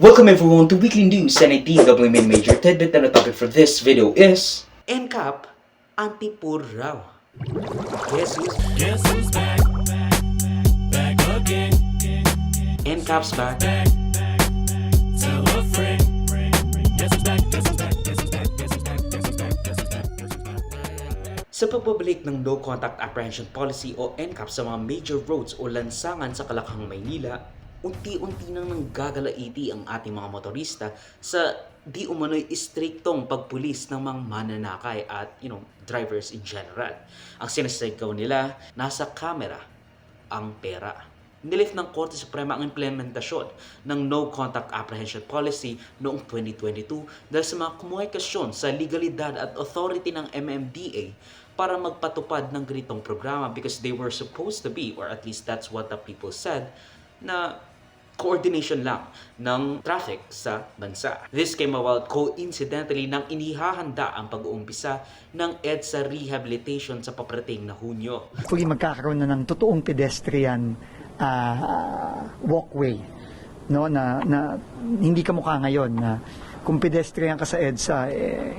Welcome everyone to Weekly News and a DW Main Major Tidbit, and the topic for this video is NCAP anti-poor raw. Guess who's back? Back again. NCAP's back. Tell a friend. Guess who's back? Guess who's back? Guess who's back? Guess who's back? Guess who's back? Guess who's back? Guess who's back? Sa pagbabalik ng No Contact Apprehension Policy o NCAP sa mga major roads o lansangan sa Kalakhang, Maynila, unti-unti nang nanggagalaiti ang ating mga motorista sa di umano'y istriktong pagpulis ng mga mananakay at drivers in general. Ang sinasagaw nila, nasa kamera ang pera. Nilift ng Korte Suprema ang implementasyon ng No Contact Apprehension Policy noong 2022 dahil sa mga komunikasyon sa legalidad at authority ng MMDA para magpatupad ng ganitong programa because they were supposed to be, or at least that's what the people said, na coordination lang ng traffic sa bansa. This came about coincidentally nang inihahanda ang pag-uumpisa ng EDSA rehabilitation sa paparating na Hunyo. Fully magkakaroon na ng totoong pedestrian walkway, no, na hindi ka mukha ngayon na kung pedestrian ka sa EDSA,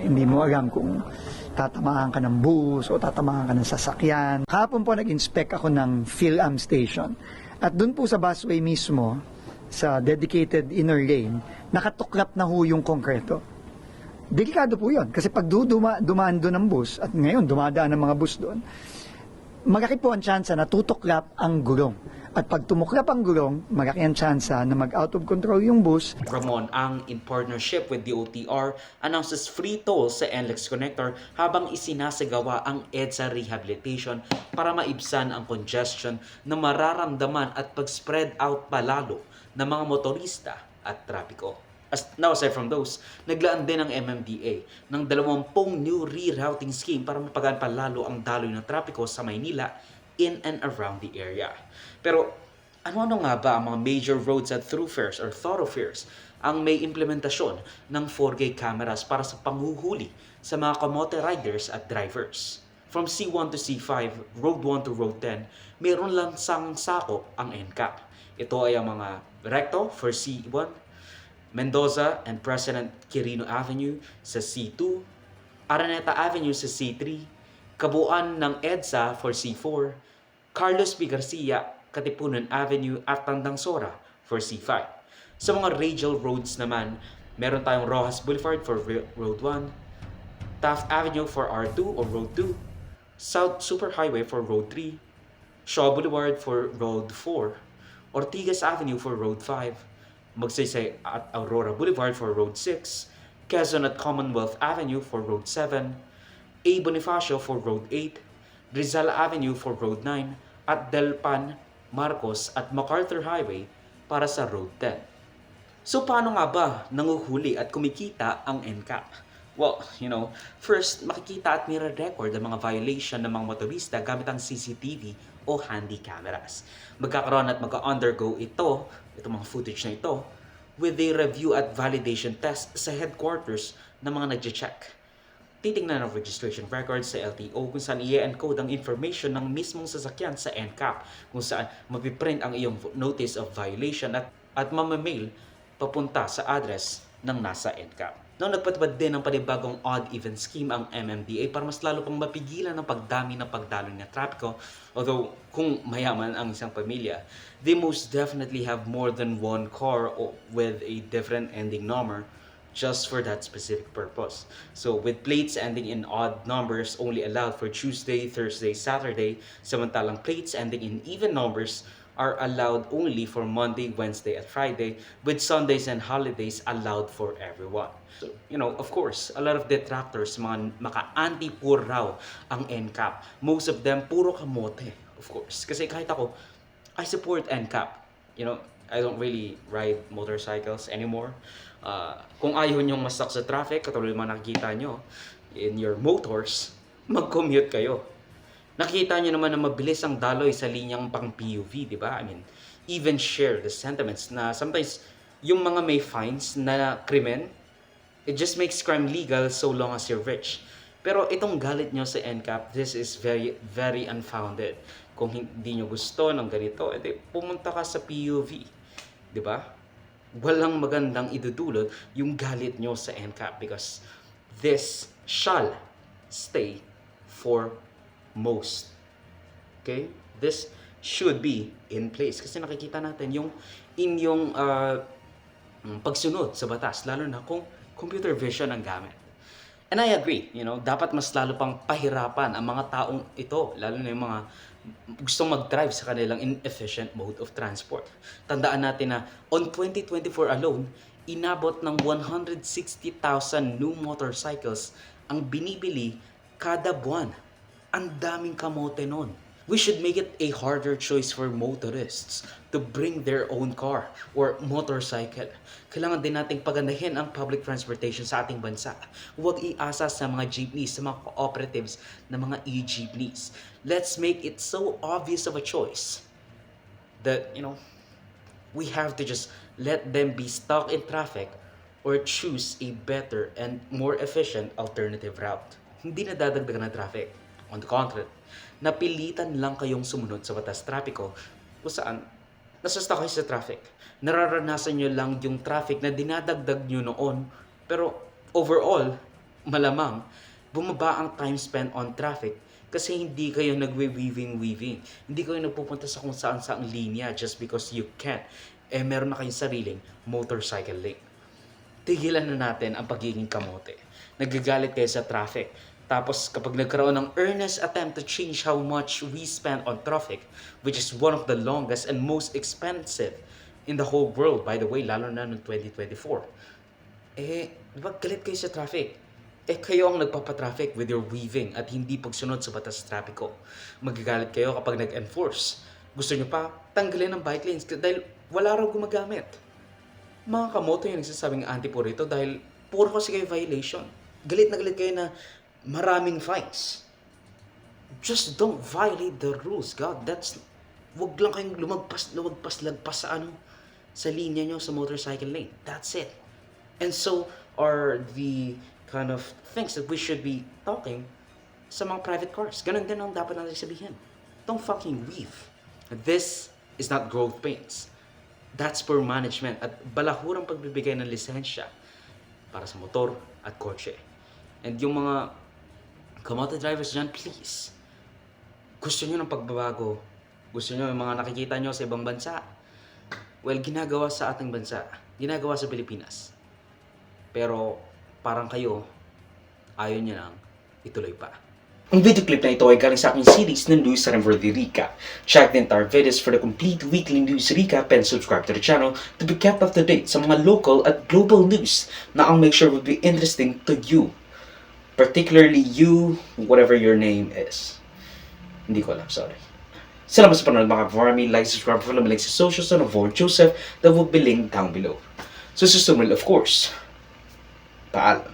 hindi mo alam kung tatamaan ka ng bus o tatamaan ka ng sasakyan. Kahapon po nag-inspect ako ng PhilAm station at dun po sa busway mismo, sa dedicated inner lane, nakatuklap na ho yung konkreto. Delikado po yun. Kasi pag dumaan doon ang bus, at ngayon dumadaan ang mga bus doon, malaki po ang tsansa na tutuklap ang gulong. At pag tumuklap ang gulong, malaki ang tsansa na mag-out of control yung bus. Ramon Ang, in partnership with DOTR, announces free toll sa NLEX connector habang isinasagawa ang EDSA rehabilitation para maibsan ang congestion na mararamdaman at pag-spread out palalo ng mga motorista at trapiko. Now, aside from those, naglaan din ang MMDA ng 20 new rerouting scheme para mapagaan palalo ang daloy ng trapiko sa Maynila in and around the area. Pero ano-ano nga ba ang mga major roads at thoroughfares ang may implementasyon ng 4K cameras para sa panghuhuli sa mga kamote riders at drivers? From C1 to C5, Road 1 to Road 10, mayroon lang sang sakop ang NCAP. Ito ay ang mga Recto for C1, Mendoza and President Quirino Avenue sa C2, Araneta Avenue sa C3, kabuuan ng EDSA for C4, Carlos P. Garcia, Katipunan Avenue at Tandang Sora for C5. Sa mga radial roads naman, meron tayong Rojas Boulevard for Road 1, Taft Avenue for R2 or Road 2, South Superhighway for Road 3, Shaw Boulevard for Road 4, Ortigas Avenue for Road 5, Magsaysay at Aurora Boulevard for Road 6, Quezon at Commonwealth Avenue for Road 7, A. Bonifacio for Road 8, Rizal Avenue for Road 9, at Delpan, Marcos at MacArthur Highway para sa Road 10. So paano nga ba nanguhuli at kumikita ang NCAP? Well, first, makikita at nire-record ang mga violation ng mga motorista gamit ang CCTV o handy cameras. Magkakaroon at mag-undergo itong mga footage na ito, with a review at validation test sa headquarters ng mga nagche-check. Titingnan ang registration records sa LTO kung saan i-encode ang information ng mismong sasakyan sa NCAP, kung saan mapiprint ang iyong notice of violation at mamamail papunta sa address ng nasa NCAP. Noong nagpatupad din ng panibagong odd-even scheme ang MMDA para mas lalo pang mapigilan ang pagdami ng pagdaloy ng trapiko, although kung mayaman ang isang pamilya, they most definitely have more than one car with a different ending number just for that specific purpose. So with plates ending in odd numbers only allowed for Tuesday, Thursday, Saturday, samantalang plates ending in even numbers are allowed only for Monday, Wednesday, and Friday, with Sundays and holidays allowed for everyone. So, of course, a lot of detractors, mga maka-anti-poor raw ang NCAP. Most of them, puro kamote, of course. Kasi kahit ako, I support NCAP. I don't really ride motorcycles anymore. Kung ayaw nyong masak sa traffic, katulad mga nakikita nyo in your motors, mag-commute kayo. Nakita nyo naman na mabilis ang daloy sa linyang pang PUV, di ba? I mean, even share the sentiments na sometimes yung mga may fines na krimen, it just makes crime legal so long as you're rich. Pero itong galit nyo sa NCAP, this is very, very unfounded. Kung hindi nyo gusto ng ganito, edi pumunta ka sa PUV, di ba? walang magandang idudulot yung galit nyo sa NCAP because this shall stay for most. Okay? This should be in place. Kasi nakikita natin yung inyong pagsunod sa batas, lalo na kung computer vision ang gamit. And I agree, dapat mas lalo pang pahirapan ang mga taong ito, lalo na yung mga gustong mag-drive sa kanilang inefficient mode of transport. Tandaan natin na on 2024 alone, inabot ng 160,000 new motorcycles ang binibili kada buwan. Ang daming kamote nun. We should make it a harder choice for motorists to bring their own car or motorcycle. Kailangan din nating pagandahin ang public transportation sa ating bansa. Huwag iasa sa mga jeepneys, sa mga cooperatives na mga e-jeepneys. Let's make it so obvious of a choice that, we have to just let them be stuck in traffic or choose a better and more efficient alternative route. Hindi na dadagdagan ng traffic. On the contrary, napilitan lang kayong sumunod sa batas trapiko kung saan nasa-stuck kayo sa traffic. Nararanasan nyo lang yung traffic na dinadagdag nyo noon, pero overall, malamang, bumaba ang time spent on traffic kasi hindi kayo nagwe-weaving. Hindi kayo nagpupunta sa kung saan saang linya just because you can. Meron na kayong sariling motorcycle lane. Tigilan na natin ang pagiging kamote. Nagagalit kayo sa traffic. Tapos kapag nagkaroon ng earnest attempt to change how much we spend on traffic, which is one of the longest and most expensive in the whole world, by the way, lalo na noong 2024. Diba galit kayo sa traffic? Kayo ang nagpapatraffic with your weaving at hindi pagsunod sa batas trapiko. Magagalit kayo kapag nag-enforce. Gusto nyo pa tanggalin ang bike lanes dahil wala raw gumagamit. Mga kamoto yung nagsasabing anti-po rito dahil puro kasi kayo violation. Galit na galit kayo na maraming fines. Just don't violate the rules, God. Wag lang kayong lagpas sa linya nyo sa motorcycle lane. That's it. And so are the kind of things that we should be talking sa mga private cars. Ganun din ang dapat natin sabihin. Don't fucking weave. This is not growth pains. That's poor management at balahurang pagbibigay ng lisensya para sa motor at kotse. And yung mga kamote drivers dyan, please. Gusto nyo ng pagbabago. Gusto nyo yung mga nakikita nyo sa ibang bansa. Well, ginagawa sa ating bansa. Ginagawa sa Pilipinas. Pero parang kayo, ayaw nyo lang ituloy pa. Ang video clip na ito ay galing sa aking series ng News Worthy Recap. Check the entire videos for the complete weekly news recap and subscribe to the channel to be kept up to date sa mga local at global news na I'll make sure will be interesting to you. Particularly you, whatever your name is. Hindi ko alam, sorry. Salamat sa panonood mga ka-farmy. Like, subscribe, follow me like sa socials and avoid Joseph that will be linked down below. So susunod, of course. Paalam.